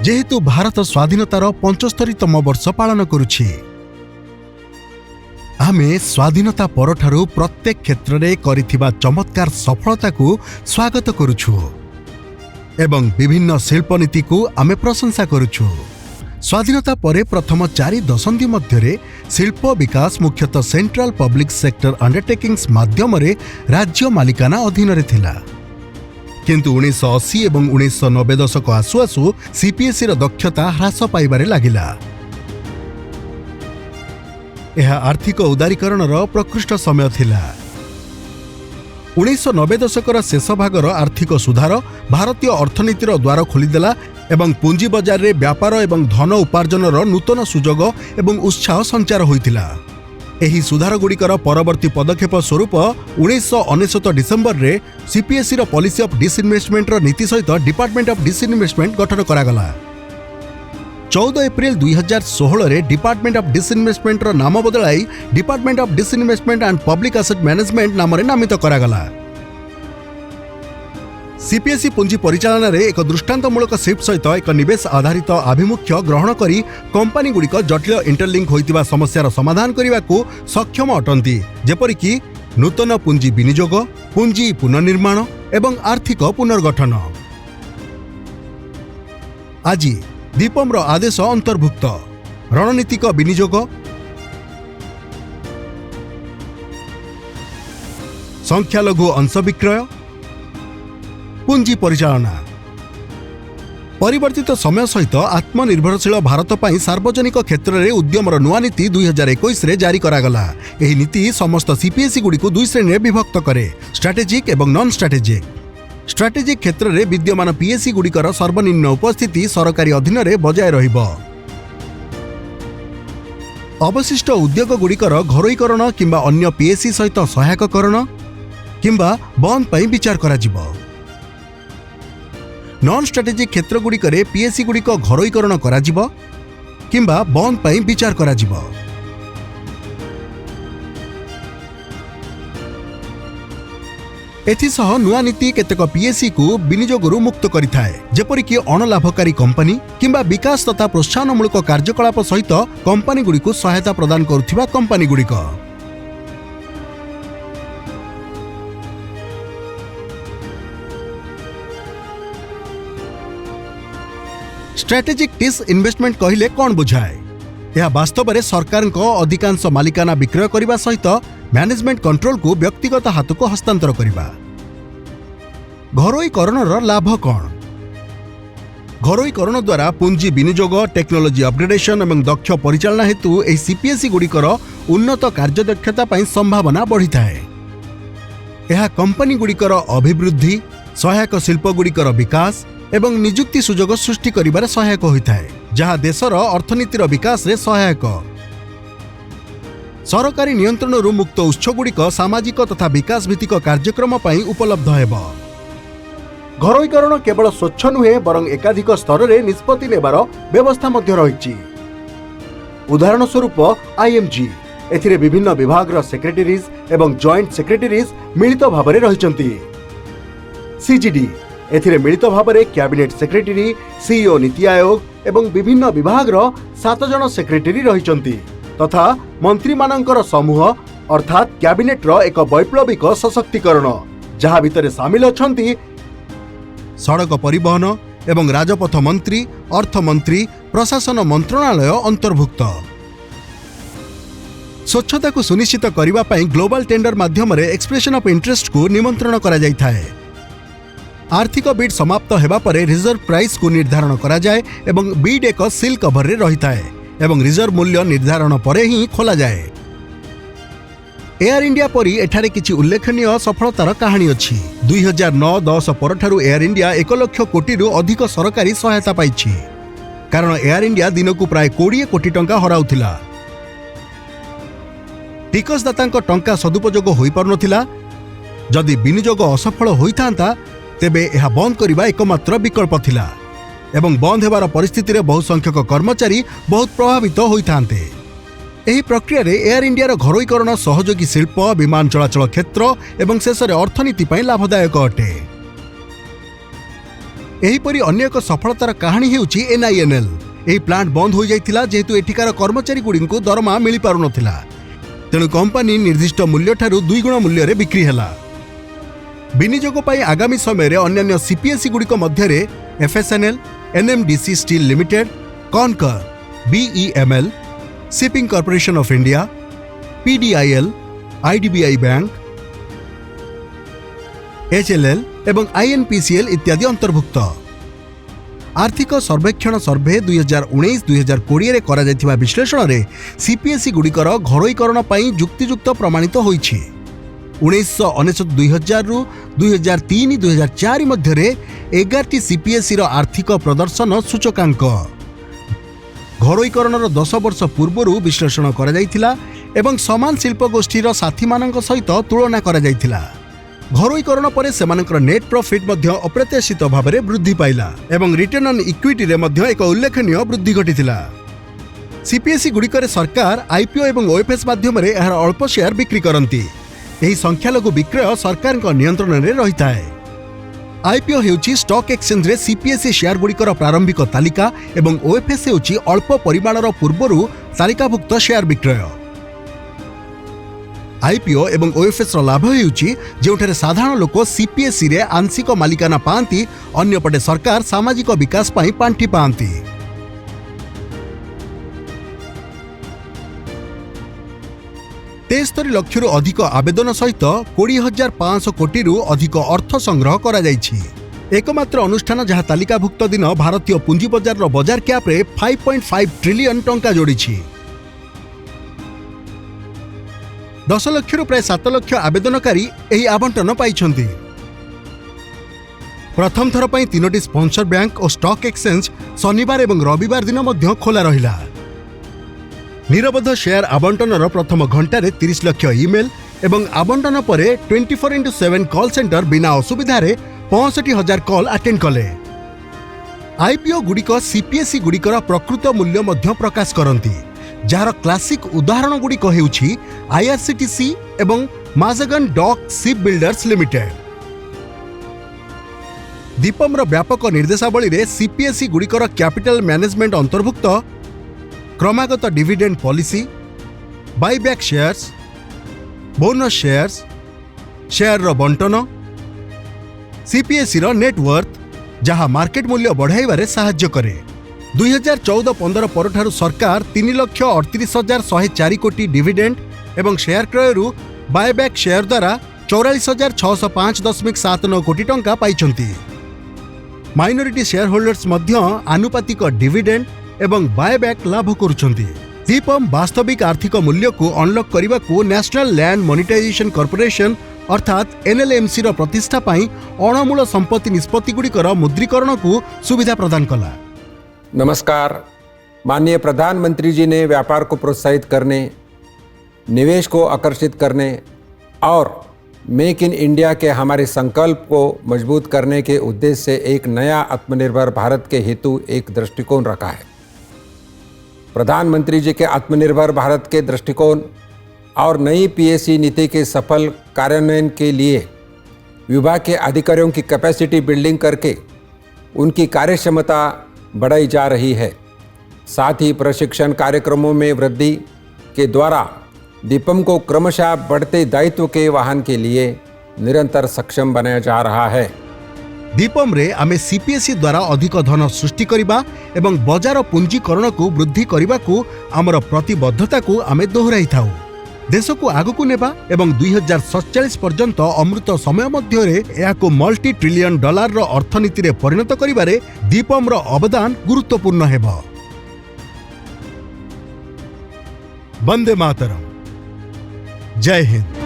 जेहेतु भारत स्वाधीनतार 75तम वर्ष पालन करुछि। आमे स्वाधीनता परठारु प्रत्येक क्षेत्र में करिथिबा चमत्कार सफलता को स्वागत करुछु एवं विभिन्न शिल्पनीति को आमे प्रशंसा करुछु। स्वाधीनता परे प्रथम 4 दशंधि मध्य शिल्प विकास मुख्यतः सेंट्रल पब्लिक सेक्टर अंडरटेकिंग्स माध्यम राज्य मालिकाना अधीन रे थिला। किंतु 1980 एवं 1990 दशक आसु आसु सीपीएसई दक्षता ह्रास पाइबारे लागिला। यह आर्थिक उदारीकरण प्रकृष्ट समय थिला। 1990 दशकर शेष भागर आर्थिक सुधार भारतीय अर्थनीतिर द्वार खोलीदेला एवं पुंजी बजार रे व्यापार एवं धन उपार्जनर नूतन सुजोग एवं उत्साह संचार होइतिला। एही सुधार गुड़िकर परवर्ती पदक्षेप स्वरूप 1999 डिसेम्बर रे सीपीएसई पॉलिसी ऑफ डिसइन्वेस्टमेंट नीति सहित डिपार्टमेंट ऑफ डिसइन्वेस्टमेंट गठन करागला। 14 एप्रिल 2016 रे डिपार्टमेंट ऑफ डिसइन्वेस्टमेंट नाम बदलाई department of disinvestment and public asset management नाम नामित करागला। सीपीएसई पुंजी परिचालन रे एक दृष्टांतमूलक शिफ्ट सहित एक निवेश आधारित आभिमुख्य ग्रहण करी कंपनी गुड़िक जटिल इंटरलिंक होइतिबा समस्यार समाधान करने को सक्षम अटंती, जेपरिक नूतन पुंजी विनियोग, पुंजी पुनर्निर्माण एवं आर्थिक पुनर्गठन। आज दीपम आदेश अंतर्भुक्त रणनीतिक विनियोग, संख्यालघु अंश विक्रय, पुंजी परिचालना। परिवर्तित समय सहित आत्मनिर्भरशील भारत पाई सार्वजनिक क्षेत्र में उद्यमर नुआ नीति 2021 रे जारी करागला। एही नीति समस्त सीपीएसई गुड़ी को 2 श्रेणी विभक्त करे, स्ट्रैटेजिक एवं नॉन स्ट्रैटेजिक। स्ट्रैटेजिक क्षेत्र में विद्यमान पीएसई गुड़िकर सर्वनिम्न उपस्थिति सरकारी अधीन रे बजाय रहिबो। अवशिष्ट उद्योग गुड़िकर घरोईकरण किंबा अन्य पीएसई सहित सहायककरण किंबा बंद पाई विचार करा जिवो। नॉन स्ट्रैटेजिक क्षेत्र गुड़िकर पीएसई गुड़िक घरोईकरण करा जिवो किंबा बंद पाई विचार करा जिवो। एथिसह नुआ नीति केतेक पीएसई को विनियोगरू मुक्त करिथाए, जेपरिक अणलाभकारी कंपनी किंबा विकास तथा प्रोत्साहनमूलक कार्यकलाप सहित कंपनी गुड़िक सहायता प्रदान करुथिबा कंपनी गुड़िक। स्ट्रैटेजिक डिसइन्वेस्टमेंट कहिले कौन बुझाए? यह वास्तव में सरकार को अधिकांश मालिकाना विक्रय करने सहित मैनेजमेंट कंट्रोल को व्यक्तिगत हाथ को हस्तांतर करने। घरोईकरण लाभ कौन? घरोईकरण द्वारा पुंजी विनियोग, टेक्नोलोजी अपग्रेडेशन एवं दक्ष परिचालना हेतु एही सीपीएसई गुड़िकर उन्नत कार्यदक्षता पाई संभावना बढ़ी थाए। यह कंपनी गुड़िकर अभिवृद्धि, सहायक शिल्प गुड़िकर विकास एवं निजुक्ति सुजोग सृष्टि करिबारे सहायक होइथाए, जहाँ देशर अर्थनीतिर विकास रे सहायक। सरकारी नियंत्रणरू मुक्त उत्स गुड़िक सामाजिक तथा विकास भित्तिक कार्यक्रम पाई उपलब्ध हेब। घरोईकरण केवल स्वच्छ नुहे बरं एकाधिक स्तर रे निष्पत्ति नेबार व्यवस्था मध्य रहिछि। उदाहरण स्वरूप आईएमजी एथिरे विभिन्न विभागर सेक्रेटरीज एवं जॉइंट सेक्रेटरीज मिलित भाबरे रहिछन्ति। सीजीडी एथिरे मिलित भाबरे cabinet secretary, CEO, NITI Aayog एवं विभिन्न विभागर 7 जन सेक्रेटरी रहिछन्ति तथा मंत्री मानकर समूह अर्थात कैबिनेट रो एक वैप्लविक सशक्तिकरण, जहाँ भितरे शामिल अछन्ति सड़क परिवहन एवं राजपथ मंत्री, अर्थ मंत्री, प्रशासन मंत्रणालय अंतर्भुक्त। स्वच्छता को सुनिश्चित करने पाई ग्लोबल टेंडर माध्यम रे एक्सप्रेशन ऑफ इंटरेस्ट को निमंत्रण करा जायथाए। आर्थिक बिड समाप्त हेबा परे रिजर्व प्राइस को निर्धारण करा जाए एवं बिड एक सील कवर रे रहिथाए एवं रिजर्व मूल्य निर्धारण परे ही खोला जाए। एयर इंडिया परी एठारे किछि उल्लेखनीय सफलतार कहानी अछि। 2009-10 परठारु एयर इंडिया 1 लाख कोटी रु अधिक सरकारी सहायता पाइछि, कारण एयर इंडिया दिनकु प्राय 20 कोटी टंका हराउथिला। टिकसदातांक टंका सदुपयोग होई पारुनथिला। जदि विनियोग असफल होइथांता तेबे यह बंद करने एकमात्र विकल्प थिला एवं बंद हेबार परिस्थिति रे बहु संख्यक कर्मचारी बहुत प्रभावित होइथांते। एही प्रक्रिया रे एयर इंडिया घरोईकरण सहयोगी शिल्प, विमान चलाचल क्षेत्र एवं शेष अर्थनीति लाभदायक अटे। एहीपरि अन्य एक सफलतार कहानी हेउछि NINL। एही प्लांट बंद हो जाइतिला जेहेतु एठिकार कर्मचारी गुड़िंकु दरमा मिली पारु नथिला, तेणु कंपनी निर्दिष्ट मूल्य ठारू 2 गुण मूल्य रे बिक्री हैला। विनियोग पाई आगामी समय रे अन्य CPSE गुड़िक मध्यरे FSNL, NMDC steel limited, conquer, BEML, shipping corporation of India, PDIL, IDBI bank, HLL एवं INPCL इत्यादि अंतर्भुक्त। आर्थिक सर्वेक्षण सर्वे 2019-2020 रे करा जायथिबा विश्लेषण रे CPSE गुड़िकर घरोईकरण पाई जुक्तियुक्त प्रमाणित होईछि। 1999-2000 रु 2003-2004 मध्यरे 11टी CPSE रो आर्थिक प्रदर्शन सूचकांक घरोईकरणर 10 वर्ष पूर्वरु विश्लेषण करा जायथिला एवं समान शिल्प गोष्ठीर साथी मानक सहित तुलना करा जायथिला। घरोईकरण पर सेमानकर नेट प्रॉफिट मध्य अप्रत्याशित भाव में वृद्धि पाइला एवं रिटर्न ऑन इक्विटी रे मध्य एक उल्लेखनीय वृद्धि घटिथिला। CPSE गुड़िकर सरकार IPO एवं OFS माध्यम रे एहार अल्प शेयर बिक्री करंती। एही संख्यालघु विक्रय सरकार नियंत्रण में रही है। IPO हेउछि स्टॉक एक्सचेंज रे CPSE शेयर गुड़िकर प्रारंभिक तालिका एवं OFS हेउछि अल्प परिमाणर पूर्वरु तालिकाभुक्त शेयर विक्रय। IPO एवं OFS रो लाभ हेउछि जेउठारे साधारण लोक CPSE रे आंशिक मालिकाना पांती, अन्य पटे सरकार सामाजिक विकास पाई पांठी पांती। तेस्तरी लक्ष रु अधिक आवेदन सहित 20,500 कोटी रु अधिक अर्थ संग्रह करा जायछि। एकमात्र अनुष्ठान जहाँ तालिकाभुक्त दिन भारतीय पुंजी बजार रो बजार कैप रे 5.5 ट्रिलियन टंका जोड़िछि। 10 लाख रु प्राय 7 लाख आवेदनकारी एही आवंटन पाइछन्ति। प्रथम थर पई 3टी स्पॉन्सर बैंक और स्टॉक एक्सचेंज शनिवार एवं रविवार दिन मध्य खोला रहिला। निरबद्ध शेयर आवंटनर प्रथम घंटारे 30 लाख ईमेल एवं आवंटन परे 24/7 कॉल सेंटर बिना असुविधा रे 65,000 कॉल अटेंड कले। IPO गुड़िक CPSE गुड़िकर प्रकृत मूल्य मध्य प्रकाश करती, जार क्लासिक उदाहरण गुड़िक हेउछि IRCTC एवं Mazagon dock ship builders limited. DIPAM व्यापक निर्देशावली रे CPSE गुड़िकर कैपिटल मैनेजमेंट अंतर्भुक्त क्रमागत dividend policy, buyback shares, bonus shares, share रो बंटन, CPSE रो नेटवर्थ जहां मार्केट मूल्य बढ़ाइबारे सहाय्य करे। 2014-15 परठारु सरकार 3,38,104 कोटी डिविडेंड एवं शेयर क्रयरु बायबैक शेयर द्वारा 44,605.79 कोटी टंका पाइछन्ति। माइनॉरिटी शेयर होल्डर्स मध्य आनुपातिक डिविडेंड एवं बायबैक लाभ करुछन्ति। दीपम वास्तविक आर्थिक मूल्य को अनलॉक करने को नेशनल लैंड मोनेटाइजेशन कॉर्पोरेशन अर्थात NLMC रो प्रतिष्ठा पाई अणमूल संपत्ति निष्पत्ति गुड़िकर मुद्रीकरण को सुविधा प्रदान कला। नमस्कार। माननीय प्रधानमंत्री जी ने व्यापार को प्रोत्साहित करने, निवेश को आकर्षित करने और मेक इन इंडिया के हमारे संकल्प को मजबूत करने के उद्देश्य से एक नया आत्मनिर्भर भारत के हेतु एक दृष्टिकोण रखा है। प्रधानमंत्री जी के आत्मनिर्भर भारत के दृष्टिकोण और नई PSE नीति के सफल कार्यान्वयन के लिए विभाग के अधिकारियों की कैपेसिटी बिल्डिंग करके उनकी कार्यक्षमता बढ़ाई जा रही है। साथ ही प्रशिक्षण कार्यक्रमों में वृद्धि के द्वारा दीपम को क्रमशः बढ़ते दायित्व के वाहन के लिए निरंतर सक्षम बनाया जा रहा है। दीपम रे आमे CPSE द्वारा अधिक धन सृष्टि करिबा एवं बजार पुंजीकरण को वृद्धि करिबा को आमर प्रतिबद्धता को आमे दोहराई थाउ। देश को आगकू नेबा एवं 2047 पर्यंत अमृत समय मध्य यह मल्टी ट्रिलियन डॉलर रो अर्थनीति रे परिणत करिबारे दीपम रो अवदान गुरुत्वपूर्ण हेबो। वंदे मातरम। जय हिंद।